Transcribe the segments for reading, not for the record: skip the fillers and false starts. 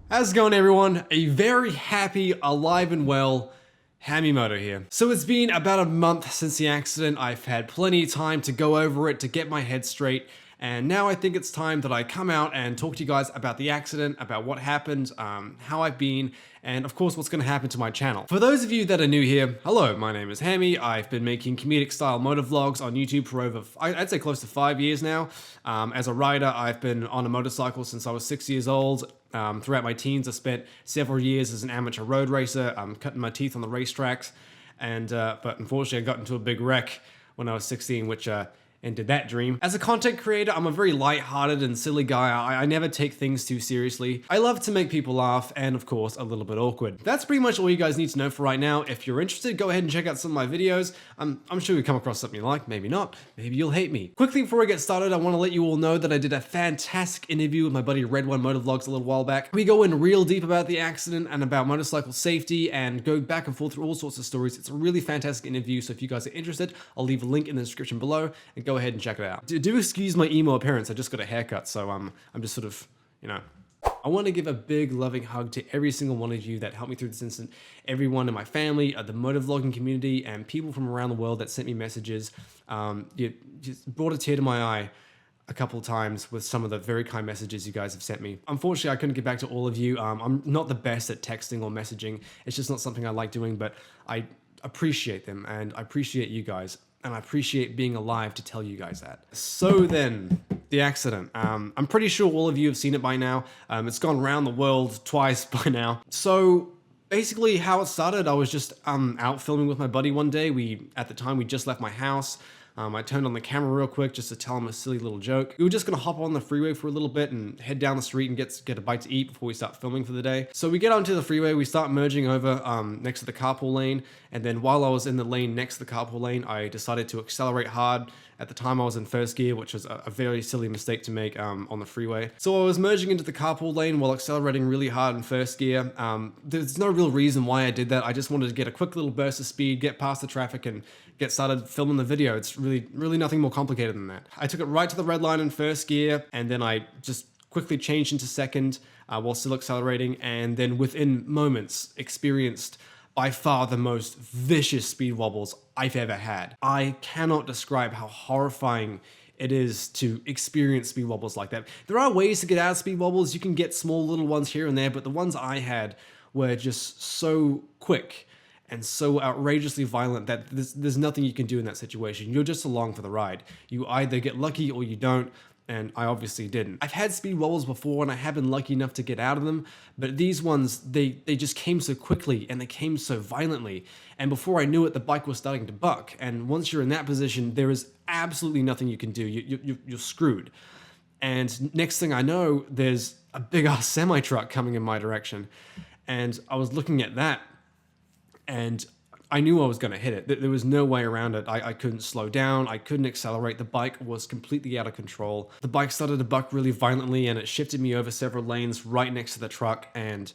How's it going, everyone? A very happy, alive and well Hammy Moto here. So it's been about a month since the accident. I've had plenty of time to go over it, to get my head straight, and now I think it's time that I come out and talk to you guys about the accident, about what happened, how I've been, and of course what's going to happen to my channel. For those of you that are new here, hello, my name is Hammy. I've been making comedic style motor vlogs on YouTube for over, I'd say close to 5 years now. As a rider, I've been on a motorcycle since I was 6 years old. Throughout my teens, I spent several years as an amateur road racer, cutting my teeth on the racetracks, and but unfortunately I got into a big wreck when I was 16, which ended that dream. As a content creator, I'm a very light-hearted and silly guy. I never take things too seriously. I love to make people laugh and, of course, a little bit awkward. That's pretty much all you guys need to know for right now. If you're interested, go ahead and check out some of my videos. I'm sure you'll come across something you like, maybe not, maybe you'll hate me. Quickly before I get started, I want to let you all know that I did a fantastic interview with my buddy Red One Moto Vlogs a little while back. We go in real deep about the accident and about motorcycle safety and go back and forth through all sorts of stories. It's a really fantastic interview, so if you guys are interested, I'll leave a link in the description below and go ahead and check it out. Do excuse my emo appearance, I just got a haircut, so I'm just sort of, you know. I want to give a big loving hug to every single one of you that helped me through this incident, everyone in my family, the motovlogging community, and people from around the world that sent me messages. You just brought a tear to my eye a couple of times with some of the very kind messages you guys have sent me. Unfortunately, I couldn't get back to all of you. I'm not the best at texting or messaging. It's just not something I like doing, but I appreciate them, and I appreciate you guys. And I appreciate being alive to tell you guys that. So then, the accident. I'm pretty sure all of you have seen it by now. It's gone around the world twice by now. So basically how it started, I was just out filming with my buddy one day. At the time, we just left my house. I turned on the camera real quick just to tell him a silly little joke. We were just gonna hop on the freeway for a little bit and head down the street and get a bite to eat before we start filming for the day. So we get onto the freeway, we start merging over next to the carpool lane, and then while I was in the lane next to the carpool lane, I decided to accelerate hard. At the time I was in first gear, which was a very silly mistake to make on the freeway. So I was merging into the carpool lane while accelerating really hard in first gear. There's no real reason why I did that. I just wanted to get a quick little burst of speed, get past the traffic, and get started filming the video. It's really nothing more complicated than that. I took it right to the red line in first gear, and then I just quickly changed into second while still accelerating, and then within moments experienced by far the most vicious speed wobbles I've ever had. I cannot describe how horrifying it is to experience speed wobbles like that. There are ways to get out of speed wobbles. You can get small little ones here and there, but the ones I had were just so quick and so outrageously violent that there's nothing you can do in that situation. You're just along for the ride. You either get lucky or you don't, and I obviously didn't. I've had speed wobbles before and I have been lucky enough to get out of them, but these ones, they just came so quickly and they came so violently. And before I knew it, the bike was starting to buck. And once you're in that position, there is absolutely nothing you can do. You're screwed. And next thing I know, there's a big ass semi truck coming in my direction. And I was looking at that and I knew I was going to hit it. There was no way around it. I couldn't slow down. I couldn't accelerate. The bike was completely out of control. The bike started to buck really violently and it shifted me over several lanes right next to the truck. And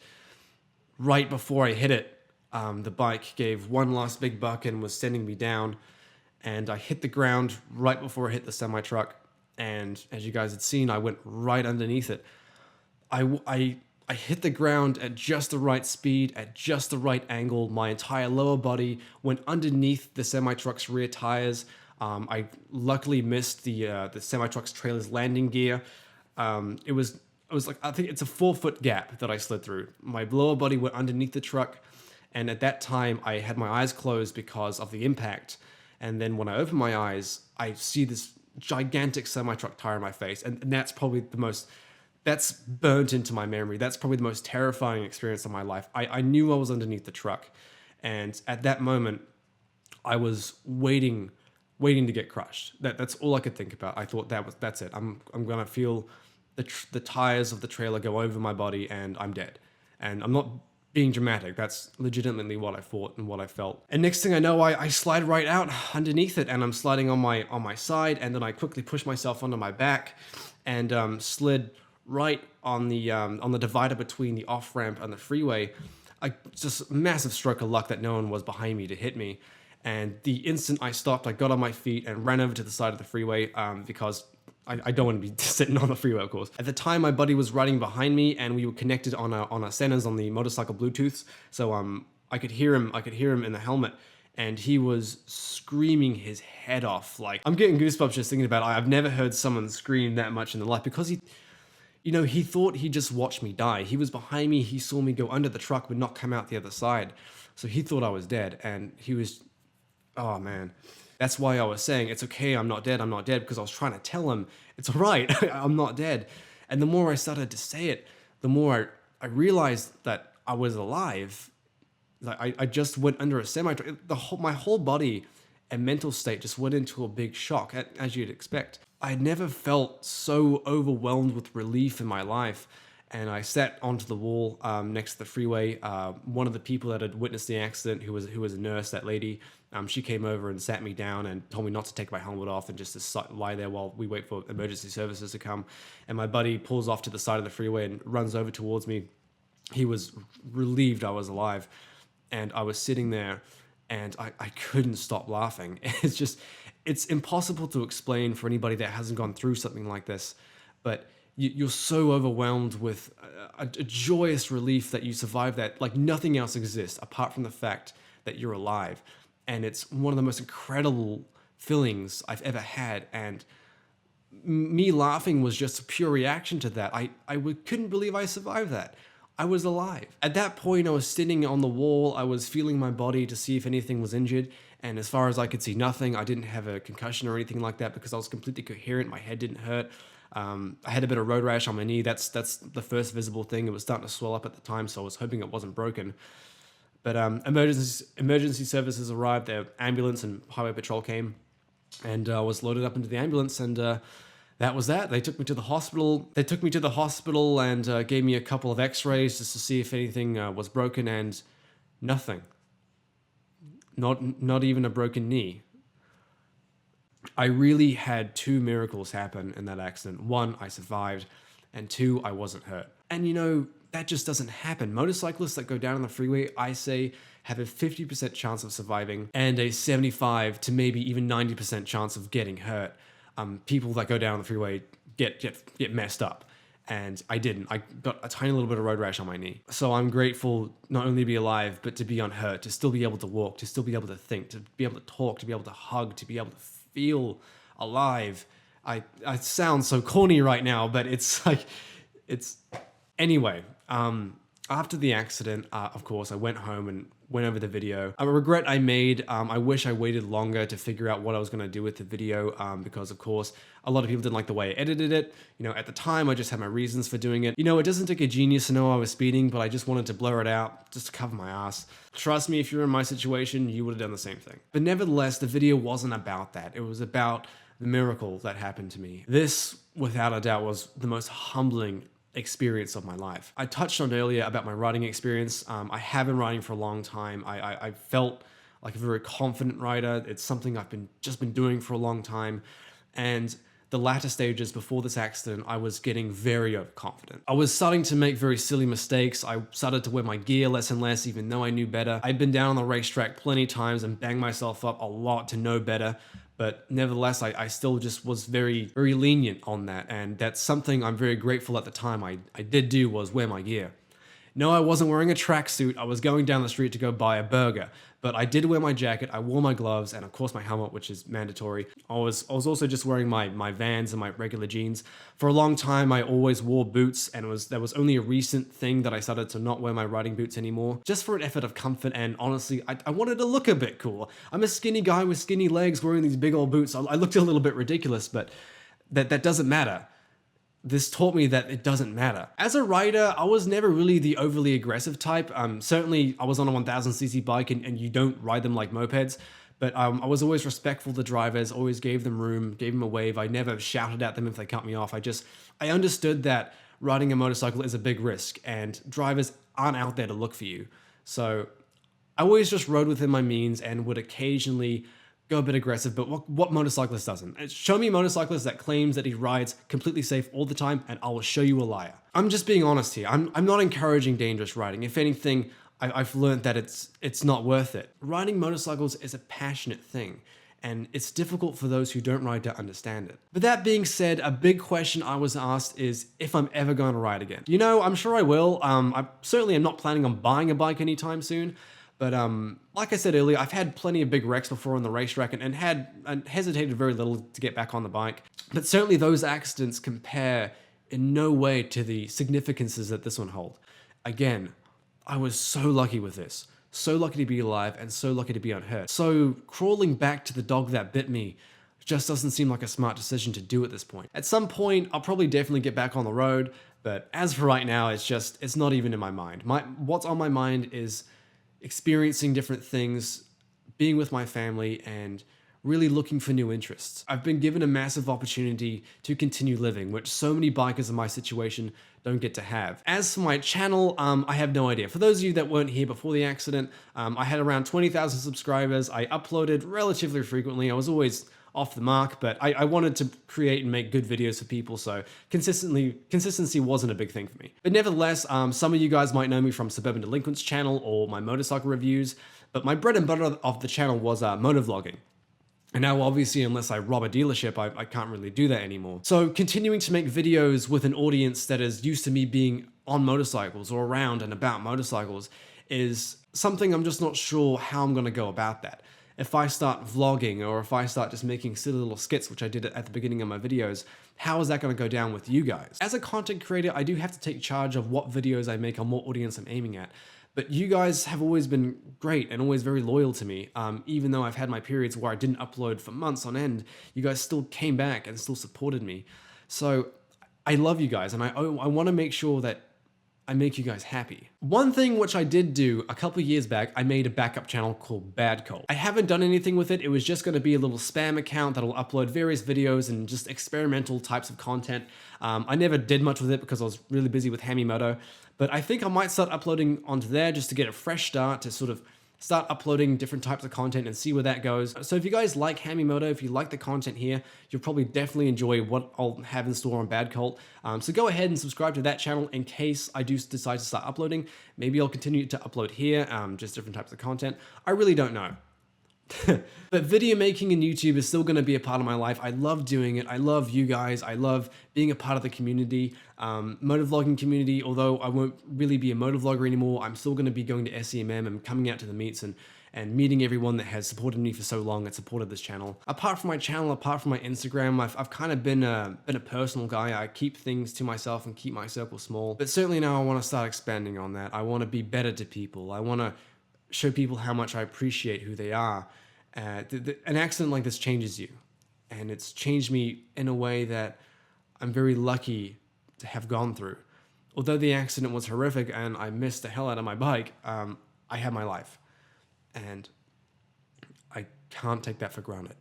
right before I hit it, the bike gave one last big buck and was sending me down. And I hit the ground right before I hit the semi-truck. And as you guys had seen, I went right underneath it. I hit the ground at just the right speed, at just the right angle. My entire lower body went underneath the semi-truck's rear tires. I luckily missed the semi-truck's trailer's landing gear. It was like, I think it's a 4-foot gap that I slid through. My lower body went underneath the truck, and at that time I had my eyes closed because of the impact. And then when I open my eyes, I see this gigantic semi-truck tire in my face, and that's probably that's burnt into my memory. That's probably the most terrifying experience of my life. I knew I was underneath the truck. And at that moment, I was waiting to get crushed. That's all I could think about. I thought that's it. I'm gonna feel the tires of the trailer go over my body and I'm dead. And I'm not being dramatic. That's legitimately what I thought and what I felt. And next thing I know, I slide right out underneath it and I'm sliding on my side, and then I quickly push myself onto my back and slid right on the divider between the off-ramp and the freeway. Just a massive stroke of luck that no one was behind me to hit me. And the instant I stopped, I got on my feet and ran over to the side of the freeway because I don't want to be sitting on the freeway, of course. At the time, my buddy was riding behind me, and we were connected on our centers on the motorcycle Bluetooths. So I could hear him. I could hear him in the helmet, and he was screaming his head off. Like, I'm getting goosebumps just thinking about it. I've never heard someone scream that much in their life, because he thought he just watched me die. He was behind me. He saw me go under the truck, but not come out the other side. So he thought I was dead, and he was, oh man. That's why I was saying, it's okay, I'm not dead, because I was trying to tell him, it's all right, I'm not dead. And the more I started to say it, the more I realized that I was alive. Like I just went under a semi-truck. My whole body and mental state just went into a big shock, as you'd expect. I had never felt so overwhelmed with relief in my life. And I sat onto the wall next to the freeway. One of the people that had witnessed the accident, who was a nurse, that lady, she came over and sat me down and told me not to take my helmet off and just to lie there while we wait for emergency services to come. And my buddy pulls off to the side of the freeway and runs over towards me. He was relieved I was alive. And I was sitting there and I couldn't stop laughing. It's impossible to explain for anybody that hasn't gone through something like this. But you're so overwhelmed with a joyous relief that you survived that, like nothing else exists apart from the fact that you're alive. And it's one of the most incredible feelings I've ever had. And me laughing was just a pure reaction to that. I couldn't believe I survived that. I was alive. At that point, I was sitting on the wall. I was feeling my body to see if anything was injured. And as far as I could see, nothing. I didn't have a concussion or anything like that because I was completely coherent. My head didn't hurt. I had a bit of road rash on my knee. That's the first visible thing. It was starting to swell up at the time, so I was hoping it wasn't broken. But emergency services arrived. The ambulance and highway patrol came, and I was loaded up into the ambulance, and that was that. They took me to the hospital. And gave me a couple of X-rays just to see if anything was broken, and nothing. Not even a broken knee. I really had two miracles happen in that accident. One, I survived, and two, I wasn't hurt. And that just doesn't happen. Motorcyclists that go down on the freeway, I say, have a 50% chance of surviving and a 75 to maybe even 90% chance of getting hurt. People that go down on the freeway get messed up. And I didn't. I got a tiny little bit of road rash on my knee. So I'm grateful not only to be alive, but to be unhurt, to still be able to walk, to still be able to think, to be able to talk, to be able to hug, to be able to feel alive. I sound so corny right now, but anyway. After the accident, of course, I went home and went over the video. A regret I made. I wish I waited longer to figure out what I was going to do with the video, because of course, a lot of people didn't like the way I edited it. At the time, I just had my reasons for doing it. It doesn't take a genius to know I was speeding, but I just wanted to blur it out, just to cover my ass. Trust me, if you're in my situation, you would have done the same thing. But nevertheless, the video wasn't about that. It was about the miracle that happened to me. This, without a doubt, was the most humbling experience of my life. I touched on earlier about my riding experience. I have been riding for a long time. I felt like a very confident rider. It's something I've just been doing for a long time. And the latter stages before this accident, I was getting very overconfident. I was starting to make very silly mistakes. I started to wear my gear less and less, even though I knew better. I'd been down on the racetrack plenty of times and banged myself up a lot to know better. But nevertheless, I still just was very, very lenient on that. And that's something I'm very grateful at the time I did do, was wear my gear. No, I wasn't wearing a tracksuit. I was going down the street to go buy a burger. But I did wear my jacket, I wore my gloves, and of course my helmet, which is mandatory. I was also just wearing my Vans and my regular jeans. For a long time, I always wore boots, and that was only a recent thing that I started to not wear my riding boots anymore, just for an effort of comfort, and honestly, I wanted to look a bit cool. I'm a skinny guy with skinny legs wearing these big old boots. I looked a little bit ridiculous, but that doesn't matter. This taught me that it doesn't matter. As a rider, I was never really the overly aggressive type. Certainly, I was on a 1000cc bike and you don't ride them like mopeds, but I was always respectful to drivers, always gave them room, gave them a wave. I never shouted at them if they cut me off. I understood that riding a motorcycle is a big risk and drivers aren't out there to look for you. So I always just rode within my means and would occasionally go a bit aggressive, but what motorcyclist doesn't? Show me a motorcyclist that claims that he rides completely safe all the time, and I will show you a liar. I'm just being honest here. I'm not encouraging dangerous riding. If anything, I've learned that it's not worth it. Riding motorcycles is a passionate thing, and it's difficult for those who don't ride to understand it. But that being said, a big question I was asked is if I'm ever going to ride again. You know, I'm sure I will. I certainly am not planning on buying a bike anytime soon. But like I said earlier, I've had plenty of big wrecks before on the racetrack and hesitated very little to get back on the bike. But certainly those accidents compare in no way to the significances that this one holds. Again, I was so lucky with this. So lucky to be alive and so lucky to be unhurt. So crawling back to the dog that bit me just doesn't seem like a smart decision to do at this point. At some point, I'll probably definitely get back on the road, but as for right now, it's not even in my mind. What's on my mind is experiencing different things, being with my family, and really looking for new interests. I've been given a massive opportunity to continue living, which so many bikers in my situation don't get to have. As for my channel, I have no idea. For those of you that weren't here before the accident, I had around 20,000 subscribers. I uploaded relatively frequently. I was always off the mark, but I wanted to create and make good videos for people, so consistency wasn't a big thing for me. But nevertheless, some of you guys might know me from Suburban Delinquents channel or my motorcycle reviews, but my bread and butter of the channel was motovlogging. And now obviously, unless I rob a dealership, I can't really do that anymore. So continuing to make videos with an audience that is used to me being on motorcycles or around and about motorcycles is something I'm just not sure how I'm gonna go about that. If I start vlogging or if I start just making silly little skits, which I did at the beginning of my videos, how is that gonna go down with you guys? As a content creator, I do have to take charge of what videos I make and what audience I'm aiming at. But you guys have always been great and always very loyal to me. Even though I've had my periods where I didn't upload for months on end, you guys still came back and still supported me. So I love you guys, and I want to make sure that I make you guys happy. One thing which I did do a couple of years back, I made a backup channel called Bad Cult. I haven't done anything with it. It was just going to be a little spam account that'll upload various videos and just experimental types of content. I never did much with it because I was really busy with Hammy Moto, but I think I might start uploading onto there just to get a fresh start, to sort of start uploading different types of content and see where that goes. So if you guys like Hammy Moto, if you like the content here, you'll probably definitely enjoy what I'll have in store on Bad Cult. So go ahead and subscribe to that channel in case I do decide to start uploading. Maybe I'll continue to upload here, just different types of content. I really don't know. But video making and YouTube is still going to be a part of my life. I love doing it. I love you guys. I love being a part of the community, motovlogging community. Although I won't really be a motovlogger anymore, I'm still going to be going to SEMM and coming out to the meets and meeting everyone that has supported me for so long and supported this channel. Apart from my channel, apart from my Instagram, I've kind of been a personal guy. I keep things to myself and keep my circle small. But certainly now I want to start expanding on that. I want to be better to people. I want to show people how much I appreciate who they are. An accident like this changes you, and it's changed me in a way that I'm very lucky to have gone through. Although the accident was horrific and I missed the hell out of my bike, I had my life, and I can't take that for granted.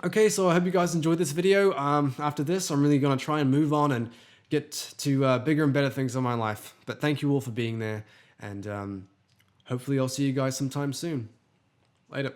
Okay, so I hope you guys enjoyed this video. After this, I'm really going to try and move on and get to bigger and better things in my life. But thank you all for being there, and hopefully I'll see you guys sometime soon. Later.